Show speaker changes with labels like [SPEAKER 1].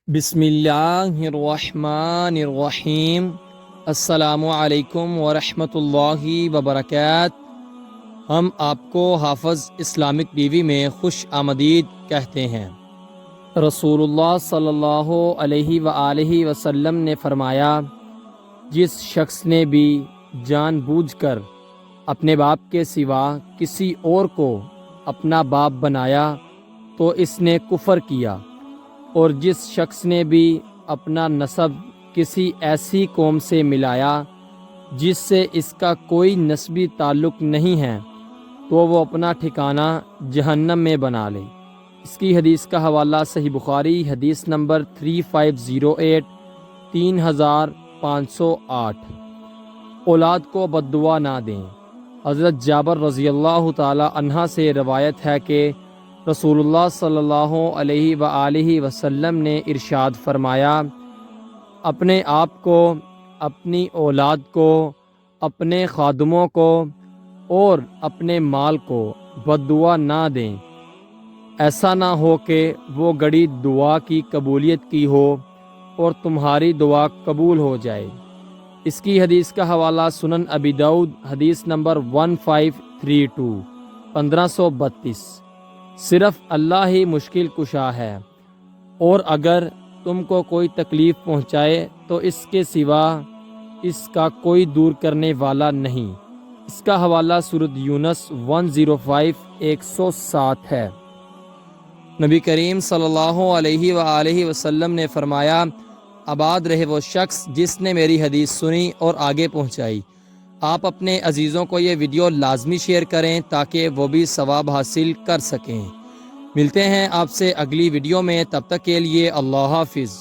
[SPEAKER 1] بسم اللہ الرحمن الرحیم۔ السلام علیکم ورحمۃ اللہ وبرکاتہ۔ ہم آپ کو حافظ اسلامک ٹی وی میں خوش آمدید کہتے ہیں۔ رسول اللہ صلی اللہ علیہ وآلہ وسلم نے فرمایا، جس شخص نے بھی جان بوجھ کر اپنے باپ کے سوا کسی اور کو اپنا باپ بنایا تو اس نے کفر کیا، اور جس شخص نے بھی اپنا نسب کسی ایسی قوم سے ملایا جس سے اس کا کوئی نسبی تعلق نہیں ہے تو وہ اپنا ٹھکانہ جہنم میں بنا لے۔ اس کی حدیث کا حوالہ صحیح بخاری، حدیث نمبر 3508 3508۔ اولاد کو بد دعا نہ دیں۔ حضرت جابر رضی اللہ تعالی عنہ سے روایت ہے کہ رسول اللہ صلی اللہ علیہ وآلہ وسلم نے ارشاد فرمایا، اپنے آپ کو، اپنی اولاد کو، اپنے خادموں کو اور اپنے مال کو بد دعا نہ دیں، ایسا نہ ہو کہ وہ گھڑی دعا کی قبولیت کی ہو اور تمہاری دعا قبول ہو جائے۔ اس کی حدیث کا حوالہ سنن ابی داؤد، حدیث نمبر 1532 1532۔ صرف اللہ ہی مشکل کشا ہے، اور اگر تم کو کوئی تکلیف پہنچائے تو اس کے سوا اس کا کوئی دور کرنے والا نہیں۔ اس کا حوالہ سورۃ یونس 105 107 ہے۔ نبی کریم صلی اللہ علیہ وآلہ وسلم نے فرمایا، آباد رہے وہ شخص جس نے میری حدیث سنی اور آگے پہنچائی۔ آپ اپنے عزیزوں کو یہ ویڈیو لازمی شیئر کریں تاکہ وہ بھی ثواب حاصل کر سکیں۔ ملتے ہیں آپ سے اگلی ویڈیو میں، تب تک کے لیے اللہ حافظ۔